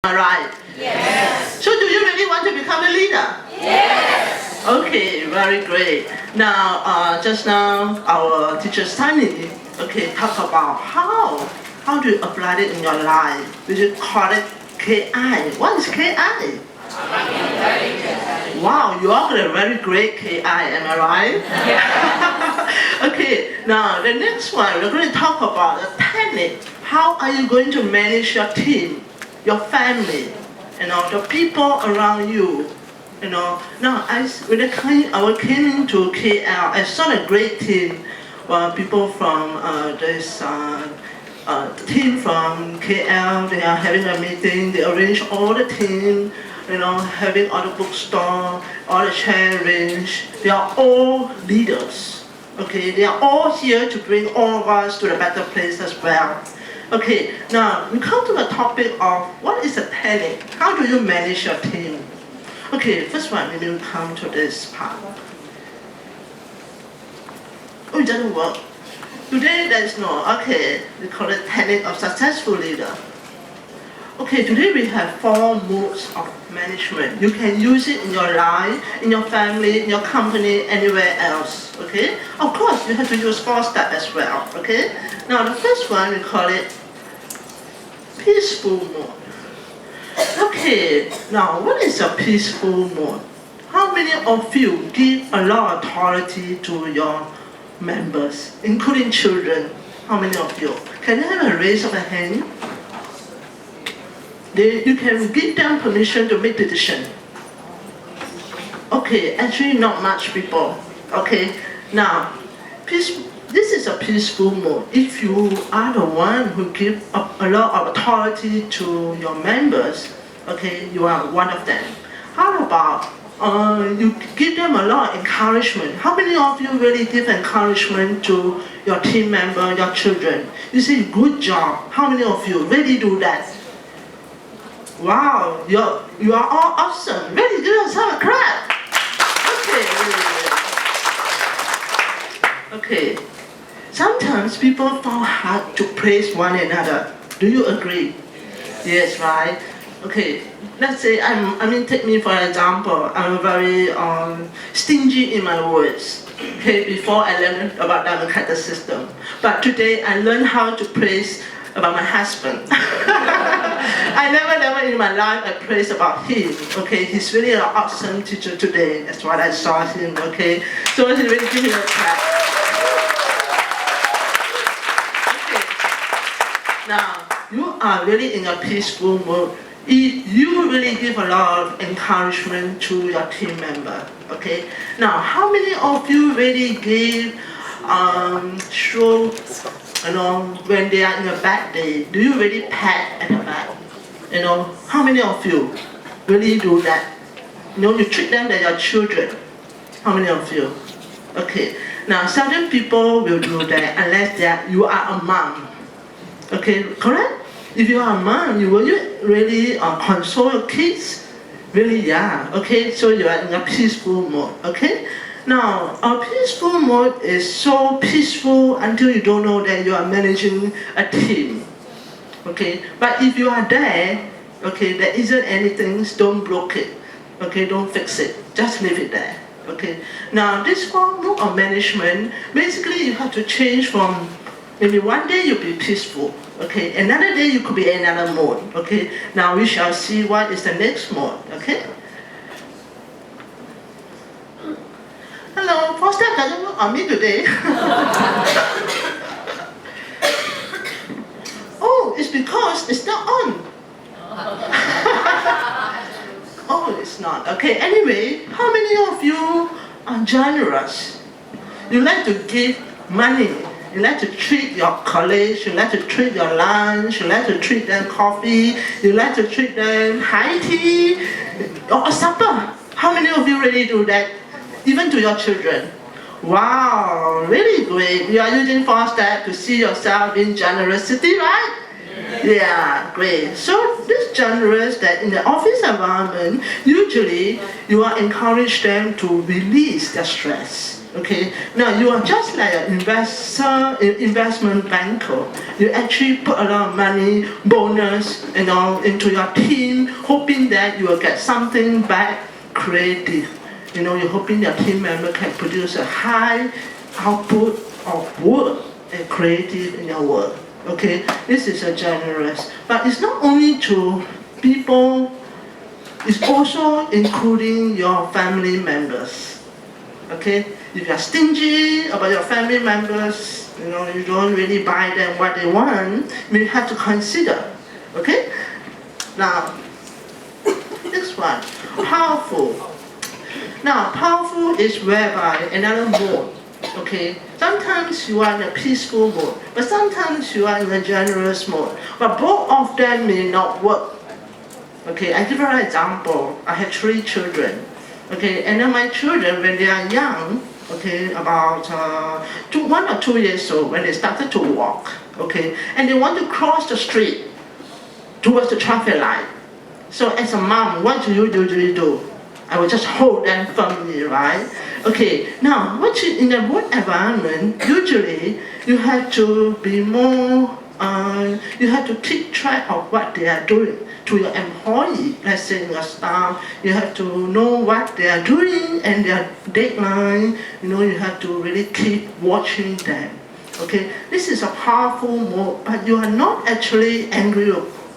Am I right? Yes. So do you really want to become a leader? Yes. Okay, very great. Now, just now, our teacher Sunny, talk about how do you apply it in your life? We should call it KI. What is KI? Wow, you are a very great KI, am I right? Yeah. Okay, now the next one, we're going to talk about the technique. How are you going to manage your team, your family, the people around you? Now, when I came into KL, I saw a great team. People from this team from KL, they are having a meeting. They arrange all the team, having all the bookstore, all the chair arranged. They are all leaders. Okay, they are all here to bring all of us to a better place as well. Okay, now we come to the topic of what is a technique? How do you manage your team? Okay, first one, maybe we come to this part. Oh, it doesn't work. Today there is no, we call it technique of successful leader. Okay, today we have 4 modes of management. You can use it in your life, in your family, in your company, anywhere else. Okay? Of course, you have to use 4 steps as well. Okay? Now the first one we call it peaceful mode. Okay, now what is a peaceful mode? How many of you give a lot of authority to your members, including children? How many of you? Can I have a raise of a hand? You can give them permission to make decisions. Okay, actually not much people. Okay, now, this is a peaceful mode. If you are the one who give a lot of authority to your members, okay, you are one of them. How about you give them a lot of encouragement? How many of you really give encouragement to your team member, your children? You say, good job. How many of you really do that? Wow, you are all awesome. Really give yourself a clap. Okay. Sometimes people find hard to praise one another. Do you agree? Yes, right? Okay, let's say, take me for example. I'm very stingy in my words. Okay, before I learned about diamond cutter system. But today I learned how to praise about my husband. I never in my life I praise about him. Okay, he's really an awesome teacher today. That's what I saw him. Okay, so he really give me a clap. Okay. Now you are really in a peaceful mode. If you really give a lot of encouragement to your team member. Okay. Now how many of you really give show? When they are in a bad day, do you really pat at the back? How many of you really do that? You treat them like your children. How many of you? Okay. Now, certain people will do that unless you are a mom. Okay, correct? If you are a mom, will you really console your kids? Really, yeah. Okay, so you are in a peaceful mode. Okay. Now, a peaceful mode is so peaceful until you don't know that you are managing a team. Okay, but if you are there, okay, there isn't anything, don't block it. Okay, don't fix it, just leave it there. Okay, now this form of management, basically you have to change from maybe one day you'll be peaceful. Okay, another day you could be another mode. Okay, now we shall see what is the next mode. Okay. Hello, 4 step doesn't work on me today. Oh, it's because it's not on. Oh, it's not. Okay, anyway, how many of you are generous? You like to give money. You like to treat your colleagues. You like to treat your lunch. You like to treat them coffee. You like to treat them high tea or supper. How many of you really do that? Even to your children. Wow, really great. You are using 4 steps to see yourself in generosity, right? Yeah, great. So this generous that in the office environment, usually you are encourage them to release their stress. Okay, now you are just like an investment banker. You actually put a lot of money, bonus, into your team, hoping that you will get something back creative. You're hoping your team member can produce a high output of work and creative in your work. Okay, this is a generous, but it's not only to people. It's also including your family members. Okay, if you're stingy about your family members, you don't really buy them what they want, you have to consider. Okay, now this one, powerful. Now, powerful is whereby another mode. Okay, sometimes you are in a peaceful mode, but sometimes you are in a generous mode. But both of them may not work. Okay, I give you an example. I have 3 children. Okay, and then my children, when they are young, okay, about 1 or 2 years old, when they started to walk, okay, and they want to cross the street towards the traffic light. So as a mom, what do you usually do? I will just hold them firmly, right? Okay, now, in the work environment, usually you have to be more, you have to keep track of what they are doing to your employee. Let's say your staff, you have to know what they are doing and their deadline. You have to really keep watching them. Okay, this is a powerful mode, but you are not actually angry.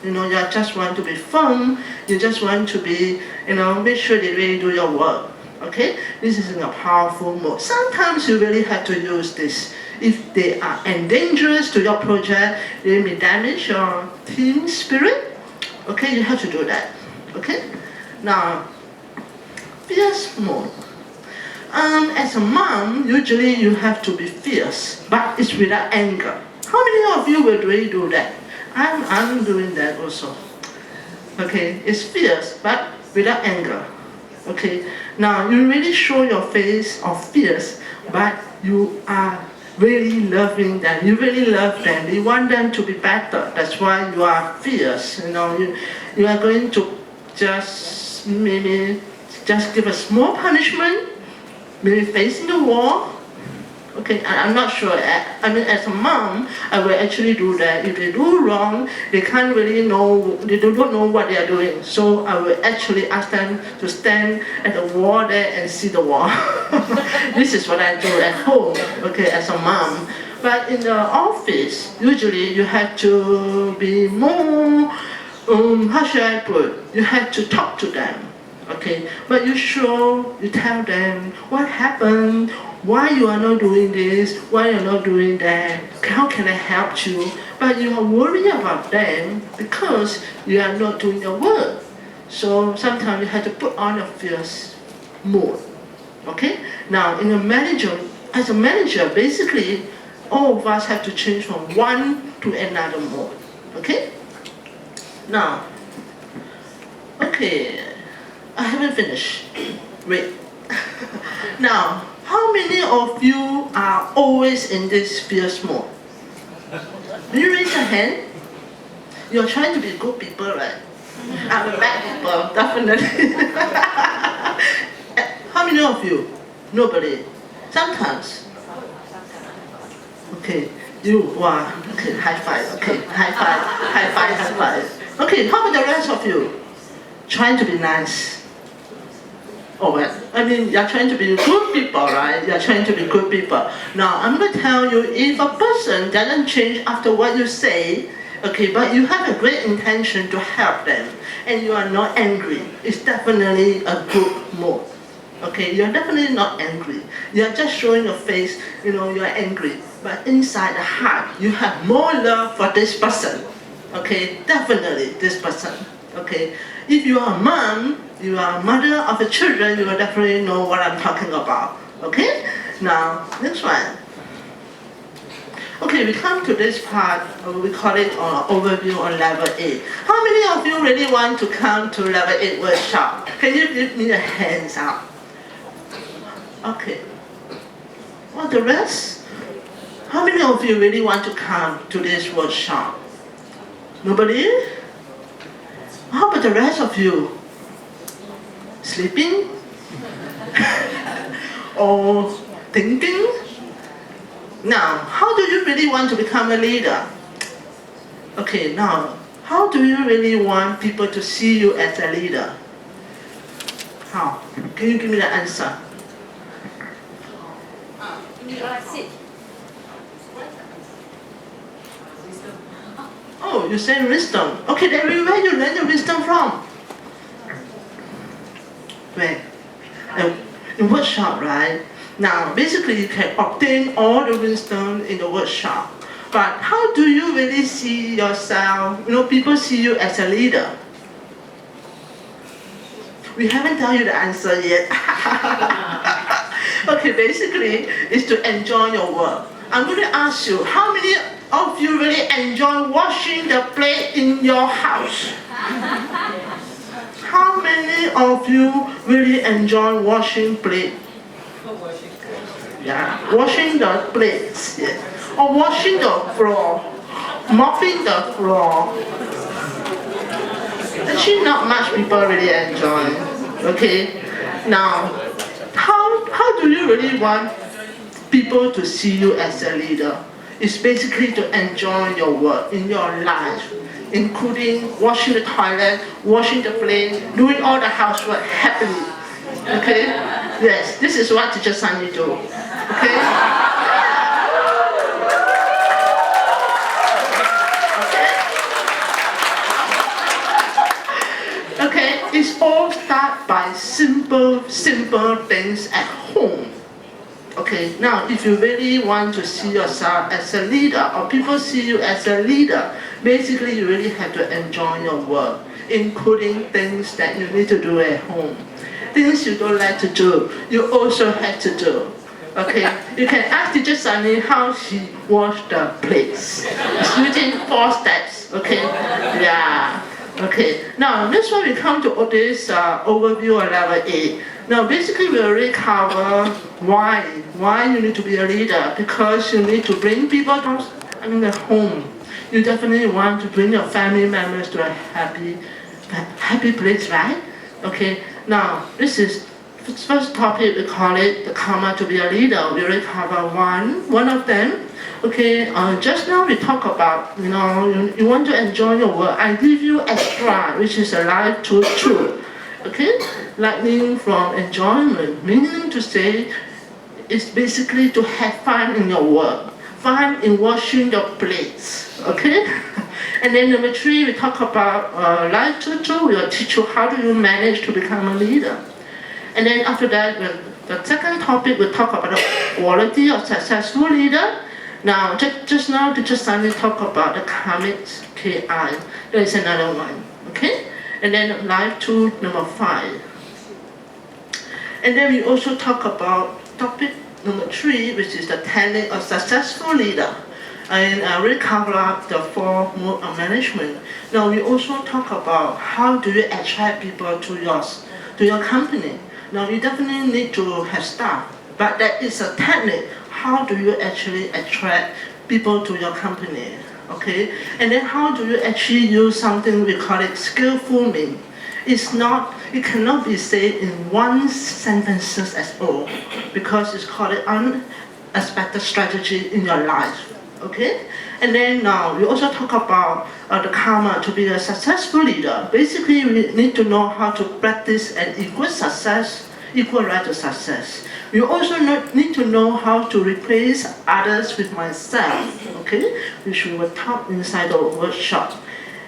You just want to be firm. You just want to be, make sure they really do your work. Okay, this is in a powerful mode. Sometimes you really have to use this. If they are dangerous to your project, they may damage your team spirit. Okay, you have to do that. Okay, now fierce mode. As a mom, usually you have to be fierce, but it's without anger. How many of you will really do that? I'm doing that also. Okay, it's fierce, but without anger. Okay, now you really show your face of fierce, but you are really loving them. You really love them. You want them to be better. That's why you are fierce. You are going to maybe just give a small punishment, maybe facing the wall. Okay, I'm not sure. As a mom, I will actually do that. If they do wrong, they can't really know, they don't know what they are doing. So I will actually ask them to stand at the wall there and see the wall. This is what I do at home, okay, as a mom. But in the office, usually you have to be more, how should I put? You have to talk to them. Okay, but you tell them what happened, why you are not doing this, why you're not doing that, how can I help you? But you are worried about them because you are not doing your work. So sometimes you have to put on a fierce mode. Okay? Now, as a manager, basically, all of us have to change from one to another mode. Okay? Now, okay. I haven't finished. Wait. Now, how many of you are always in this fierce mode? Will you raise your hand? You're trying to be good people, right? I'm a bad people, definitely. How many of you? Nobody. Sometimes. Okay. Okay, high five. Okay, high five, high five, high five. Okay, how about the rest of you? Trying to be nice. Oh, well, you're trying to be good people, right? You're trying to be good people. Now, I'm going to tell you, if a person doesn't change after what you say, okay, but you have a great intention to help them, and you are not angry, it's definitely a good mode. Okay, you're definitely not angry. You're just showing your face, you're angry. But inside the heart, you have more love for this person. Okay, definitely this person. Okay, if you are a mom, you are a mother of the children, you will definitely know what I'm talking about. Okay? Now, next one. Okay, we come to this part, we call it overview on level 8. How many of you really want to come to level 8 workshop? Can you give me a hands up? Okay. Well, the rest? How many of you really want to come to this workshop? Nobody? How about the rest of you? Sleeping? Or thinking. Now, how do you really want to become a leader? Okay, now, how do you really want people to see you as a leader? How? Can you give me the answer? Sit. Oh, you say wisdom. Okay, then where you learn your wisdom from? Where? In workshop, right? Now, basically, you can obtain all the wisdom in the workshop. But how do you really see yourself? People see you as a leader. We haven't told you the answer yet. Okay, basically, it's to enjoy your work. I'm going to ask you, how many of you really enjoy washing the plate in your house? How many of you really enjoy washing plate? Yeah, washing the plates, yes. Or washing the floor, mopping the floor. Actually, not much people really enjoy. Okay, now, how do you really want people to see you as a leader? It's basically to enjoy your work in your life, including washing the toilet, washing the plate, doing all the housework happily. Okay? Yes, this is what Teacher Sunny do. Okay? Okay, it's all start by simple things at home. Okay, now if you really want to see yourself as a leader, or people see you as a leader, basically you really have to enjoy your work, including things that you need to do at home. Things you don't like to do, you also have to do. Okay, you can ask Teacher Sunny how she washed the plates. It's using 4 steps. Okay, yeah. Okay, now next one we come to this overview of level 8. Now basically we already cover why you need to be a leader, because you need to bring people to the home. You definitely want to bring your family members to a happy place, right? Okay, now this is first topic, we call it the karma to be a leader. We already cover one of them. Okay, just now we talk about, you want to enjoy your work. I give you extra, which is a life truth. Okay, learning from enjoyment, meaning to say, it's basically to have fun in your work, fun in washing your plates. Okay, and then number 3, we talk about life truth. We will teach you how do you manage to become a leader. And then after that, the second topic, we'll talk about the quality of successful leader. Now, just now, Teacher Sunny talked about the karmic KI. There is another one, okay? And then life to number 5. And then we also talk about topic number 3, which is the talent of successful leader. And I will cover up the 4 mode of management. Now, we also talk about how do you attract people to your company. Now, you definitely need to have staff, but that is a technique. How do you actually attract people to your company? Okay, and then how do you actually use something we call it skillful? It cannot be said in one sentence at all, because it's called an unexpected strategy in your life. Okay, and then now we also talk about the karma to be a successful leader. Basically, we need to know how to practice an equal right to success. We also need to know how to replace others with myself. Okay, which we will talk inside the workshop.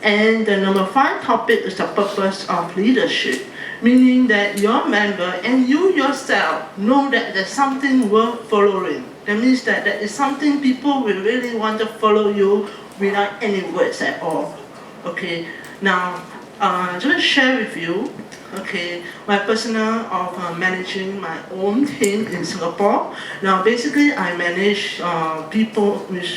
And the number 5 topic is the purpose of leadership, meaning that your member and you yourself know that there's something worth following. That means that there is something people will really want to follow you without any words at all. Okay, now just share with you, okay, my personal of managing my own team in Singapore. Now basically I manage people with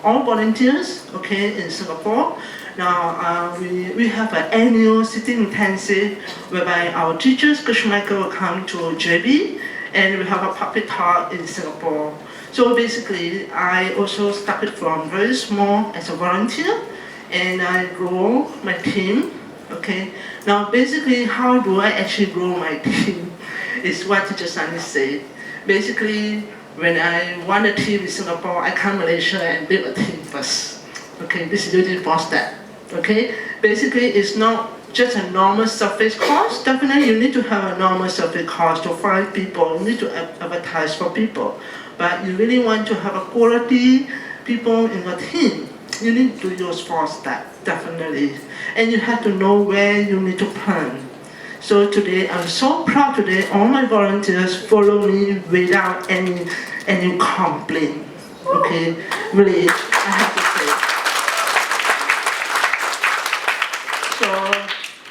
all volunteers, okay, in Singapore. Now we have an annual sitting intensive whereby our teachers, Krishmaker, will come to JB, and we have a public talk in Singapore. So basically, I also started from very small as a volunteer, and I grow my team. Okay. Now basically, how do I actually grow my team? Is what Teacher Sunny said. basically, when I want a team in Singapore, I come Malaysia and build a team first. Okay, this is usually for that. Okay, basically, it's not just a normal surface cost. Definitely, you need to have a normal surface cost to find people. You need to advertise for people. But you really want to have a quality people in your team. You need to use for that, definitely. And you have to know where you need to plan. So today, I'm so proud today, all my volunteers follow me without any complaint. Okay, really, I have to say. So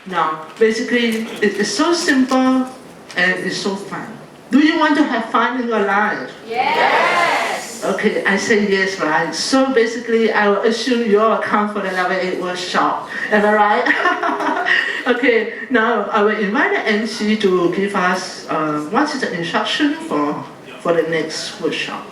now, basically, it is so simple and it's so fun. Do you want to have fun in your life? Yes. Okay, I say yes, right? So basically, I will assume you all come for the level 8 workshop. Am I right? Okay, now I will invite the MC to give us what is the instruction for the next workshop.